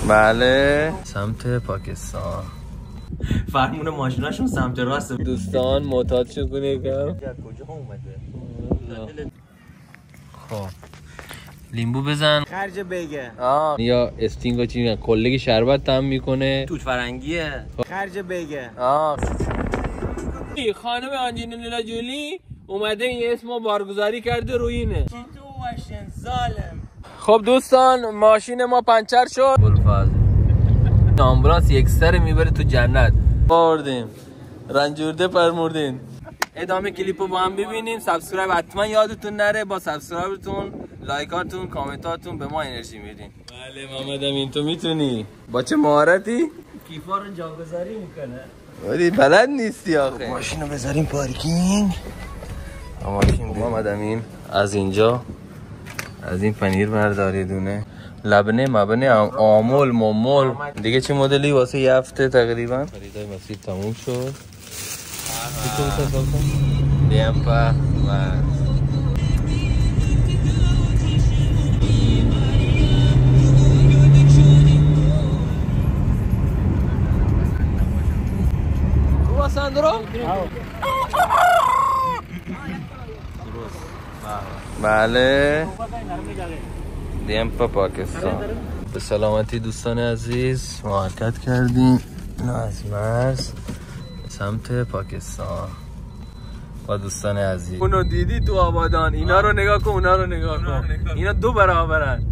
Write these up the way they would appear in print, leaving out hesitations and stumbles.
بله سمت پاکستان. فرمون ماشیناشون سمت راست. دوستان معتاد شو کنه یکم. کجا اومده؟ خب لیمبو بزن خرج بگه. یا استینگو چی میگن کلگی شربت تام میکنه. توت فرنگیه. خرج بگه. خانم آنجلینا جولی اومده این اسمو بارگذاری کرده روی اینه. تو ماشین ظالم. خب دوستان ماشین ما پنچر شد. بلفاز آمبولانس یک سر میبره تو جنت. بردیم رنجورده فرموردین. ادامه کلیپو با هم ببینیم. سابسکرایب حتما یادتون نره. با سابسکرایبتون لایکاتون کامنتاتون به ما انرژی میدین. بله محمد امین تو میتونی. با چه مهارتی کیفا رو جاگذاری میکنه. ولی بلد نیستی آخه. ماشینو بذاریم پارکینگ. ماشین محمد امین از اینجا از این پنیر برداری دونه لبنه مبنه آمول ممول دیگه. چه مدلی واسه یه هفته تقریبا خریدای مسیر تموم شد. دیمپا و خوبه ساندرو؟ بله دیمپا پاکستان. به سلامتی دوستان عزیز ما حرکت کردیم از مرز سمت پاکستان با دوستان عزیز. اونو دیدی تو آبادان. اینا رو نگاه کن اونا رو نگاه کن. اینا دو برابرن.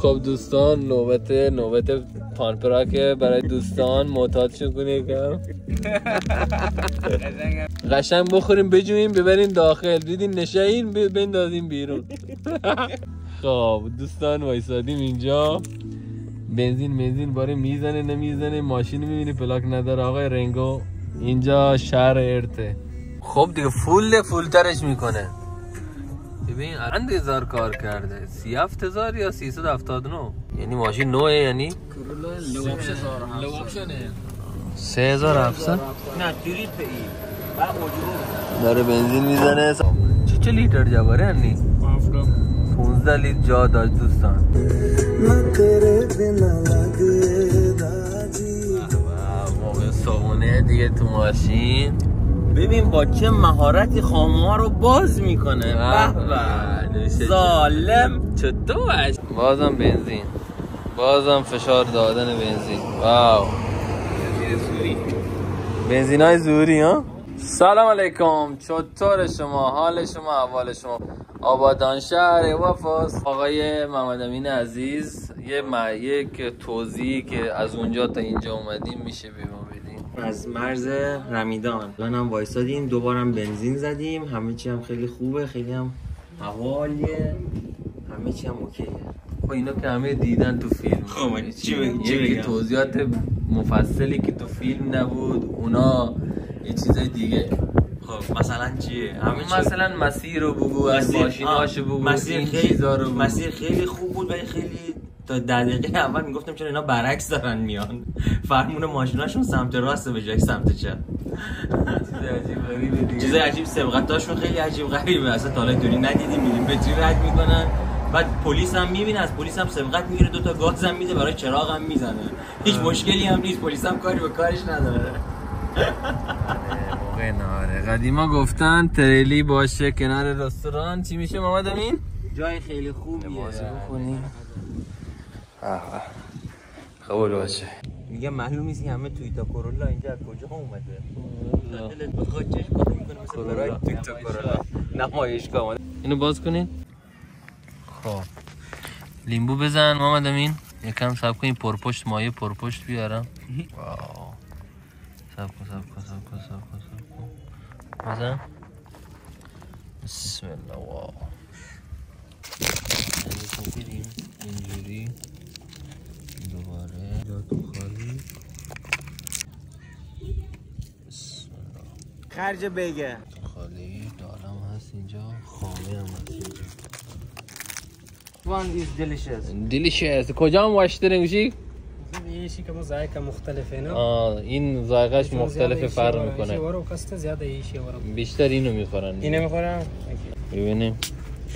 خب دوستان نوبت پانپراکه برای دوستان معتاد شو کنه یکم. قشنگ بخوریم بجویم ببرین داخل. دیدین نشهین بندازیم بیرون. خب دوستان وایسادیم اینجا. بنزین باره میزنه نمیزنه. ماشین میبینی پلاک نداره. آقای رنگو اینجا شهر ارته. خب دیگه فول ترش میکنه. ببین اند هزار کار کرده. 37,000 یا 379. یعنی ماشین نوعه یعنی لو آپشنه 3700. نه تریپ ای داره بنزین میزنه. چه لیتر جواره انی 15 لیتر جا داشت دوستان. موقع صابونه دیگه تو ماشین. ببین با چه مهارتی خامه ها رو باز میکنه. به ظالم. چطور بازم بنزین بازم فشار دادن بنزین. واو بنزین های زوری ها. سلام علیکم. چطور شما حال شما احوال شما آبادان شهر وفاس. آقای محمد امین عزیز یک توضیحی که از اونجا تا اینجا اومدیم میشه به ما بدین؟ از مرز رمیدان الان هم وایسادیم. دوبارم بنزین زدیم. همه چی هم خیلی خوبه. خیلی هم حوالیه. همه چی هم اوکیه. خب اینا که همه دیدن تو فیلم. خب چی بگم؟ توضیحات مفصلی که تو فیلم نبود اونا یه چیزای دیگه. خب مثلا چیه؟ مثلا مسیر رو بگو. از ماشیناشو بگو. مسیر خیلی خوب بود ولی خیلی تا 10 دقیقه اول میگفتم چرا اینا برعکس دارن میان. فرمون ماشیناشون سمت راست به جای سمت چپ. چیزای عجیب سبقتاشون خیلی عجیب غریبه. اصلا تا حالا اینطوری ندیدیم. میلیمتری رد میکنن. بعد پلیس هم میبینه. از پلیس هم سبقت میگیره. 2 تا گاز هم میده برای چراغ هم میزنه. هیچ مشکلی هم نیست. پلیس هم کاری به کارش نداره. موقع نهاره قدیما گفتن تریلی باشه کنار رستوران چی میشه محمد امین؟ جای خیلی خوبیه. بازی بکنیم. قبول باشه. میگم معلوم نیست که همه تویوتا کورولا اینجا از کجا اومده. دلت بخواد چش کار میکنه مثل برای تویوتا کورولا نمایشگاه اومده. اینو باز کنین. خب لیمبو بزن محمد امین. یکم صبر کن. پرپشت مایه پرپشت بیارم. واو صبر کن بزن. بسم الله. واو اینجوری دوباره جا تو خالی. بسم الله. خرج بگه خالی دارم هست اینجا. خامه هم هست اینجا. One is delicious. کجا هم واشترین گوشی؟ یه چیزی که ذائقه مختلفه نه. این ذائقهش مختلف فرق میکنه. بیشتر اینو میخورن. اینو میخورن. ببینیم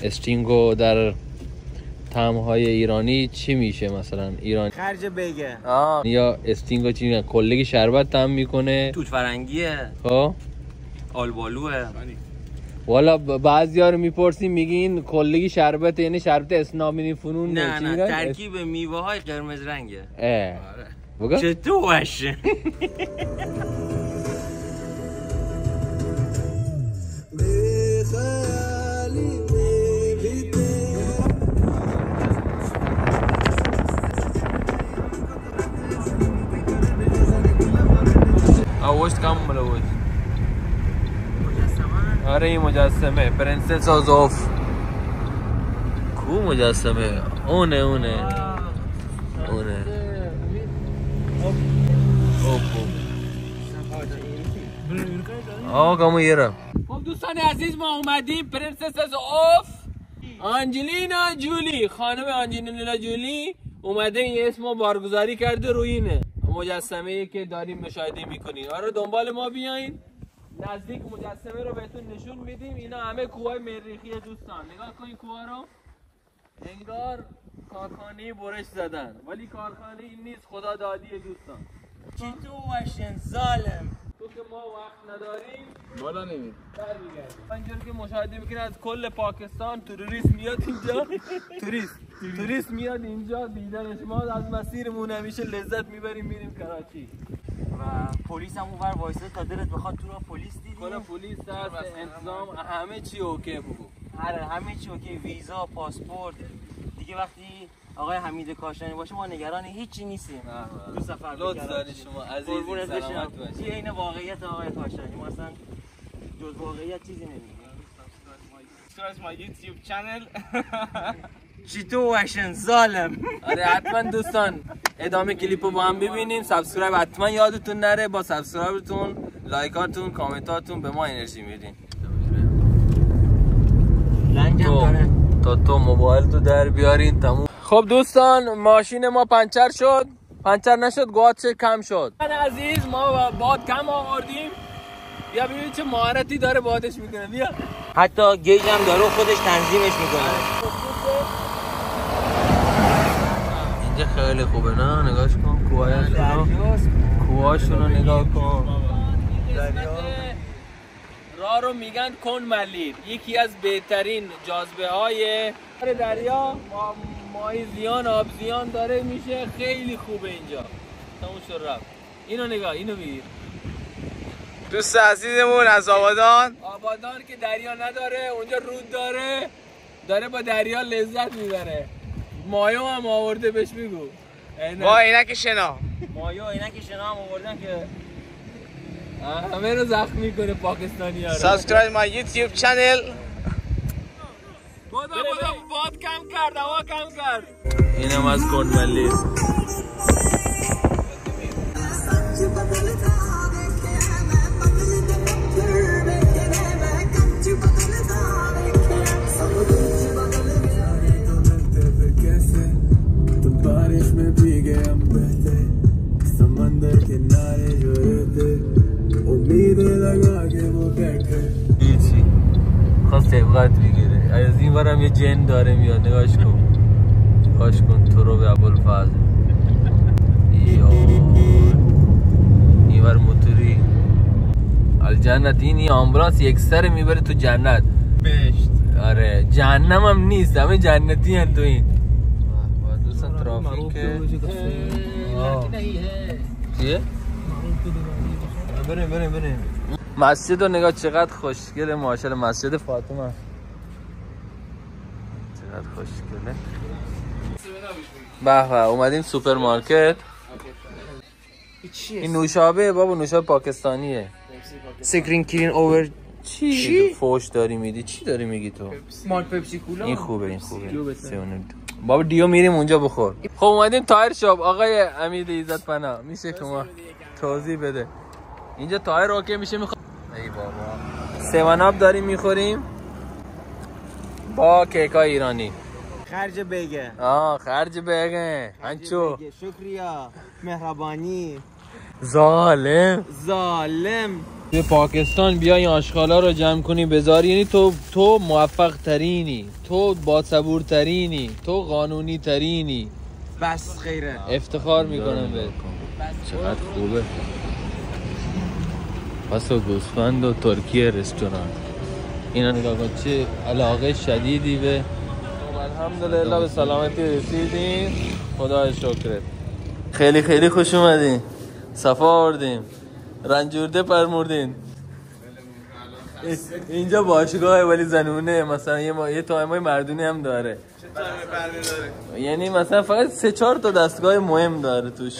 استینگو در طعم‌های ایرانی چی میشه مثلا ایرانی؟ خرج بگه. یا استینگو چی میگن؟ کلگی شربت طعم میکنه. توت فرنگیه. خب آلبالوه. والا بعضیا رو میپرسیم میگین کلگی شربت یعنی شربت اسناب میدین فنون. نه ترکیب میوه های قرمز رنگه. بگو چطور باشه؟ آوشت کم ملوش آره این مجسمه پرنسس آزوف کو مجسمه اونه کامو یرم. خب دوستان عزیز ما اومدیم پرنسس آزوف آنجلینا جولی، خانم آنجلینا جولی اومده این اسمو بارگذاری کرده روی اینه مجسمه‌ای که داریم مشاهده میکنین. آره دنبال ما بیاین نزدیک مجسمه رو بهتون نشون میدیم. اینا همه کوههای مریخیه دوستان. نگاه کنین کوها رو، انگار کارخانه برش زدن ولی کارخانه این نیست، خدا دادیه دوستان. چی تو واشن ظالم؟ تو که ما وقت نداریم بالا نمید برمیگردیم. اینجوری که مشاهده میکنید از کل پاکستان توریست میاد اینجا. توریست میاد اینجا دیدنش. ما از مسیرمون همیشه لذت میبریم میریم کراچی. و پلیس هم اونور وایساده تا دلت بخواد تو رو پلیس دیدی. کلا پلیس هست، انتظام همه چی اوکی بگو. آره همه چی اوکی، ویزا، پاسپورت. دیگه وقتی آقای حمید کاشانی باشه ما نگران هیچی نیستیم. دو سفر لطف داری شما عزیز، سلامت باشید. این واقعیت آقای کاشانی، ما اصلا جز واقعیت چیزی نمیگیم. Subscribe my YouTube channel. چی تو واشن ظالم. آره حتما دوستان ادامه کلیپو با هم ببینین. سابسکرایب حتما یادتون نره. با سابسکرایبتون، لایکاتون، کامنتاتون به ما انرژی میدین. لنگم داره. تو موبایل تو در بیارین تموم. خب دوستان ماشین ما پنچر نشد، گواتش کم شد. عزیز ما باد کم آوردیم. بیا ببینید چه مهارتی داره بادش میکنه. بیا حتی گیج هم داره و خودش تنظیمش میکنه. اینجا خیلی خوبه نه؟ نگاهش کن کوهاشونو نگاه کن. راه رو میگن کن ملیر، یکی از بهترین جاذبه های دریا. ماهی زیان، آب زیان داره میشه. خیلی خوبه اینجا. تموم شد رفت. اینو نگاه، اینو بگیر. دوست عزیزمون از آبادان که دریا نداره، اونجا رود داره با دریا لذت میبره. مایو هم آورده بهش بگو. با عینک شنا. مایو عینک شنا هم آوردن که همه رو زخمی کنه پاکستانی ها رو. سابسکرایب my YouTube channel. باد کم کرد، هوا کم کرد. اینم از کندملی. خواست سبقت بگیره. از این ورم یه جن داره میاد. نگاش کن تو رو به ابوالفضل. این ور موتوری الجنت. این آمبولانس یک سر میبره تو جنت بهشت. آره جهنم هم نیست، همه جنتی هن تو این. دوستان ترافیک چیه؟ بریم. مسجد رو نگاه چقدر خوشگله. ماشاءالله مسجد فاطمه چقدر خوشگله. به اومدیم سوپرمارکت. این نوشابه بابا، نوشابه پاکستانیه. سکرین کلین اوور. چی فوش داری میدی؟ چی داری میگی تو؟ مارک پپسی کولا. این خوبه. بابا دیو میریم اونجا بخور. خب اومدیم تایر شاپ. آقای امید عزت پناه میشه که ما توضیح بده اینجا تایر اوکی میشه؟ ای بابا 7 آپ داریم میخوریم با کیکای ایرانی. خرج بگه. خرج بگه. انچو شکریا، مهربانی. ظالم. به پاکستان بیای آشغالا رو جمع کنی بذاری، یعنی تو موفق ترینی، تو باصبور ترینی، تو قانونی ترینی. بس خیره. افتخار میکنم به چقدر خوبه. پس و گوسفند و ترکیه رستوران. اینا نگاه کن چه علاقه شدیدی به. الحمدلله به سلامتی رسیدیم، خدا شکرت. خیلی خیلی خوش اومدین، صفا آوردیم، رنجورده فرمودین. اینجا باشگاهه ولی زنونه، مثلا یه تایمای مردونه هم داره. چه تایمی برمی داره؟ یعنی مثلا فقط 3-4 تا دستگاه مهم داره توش.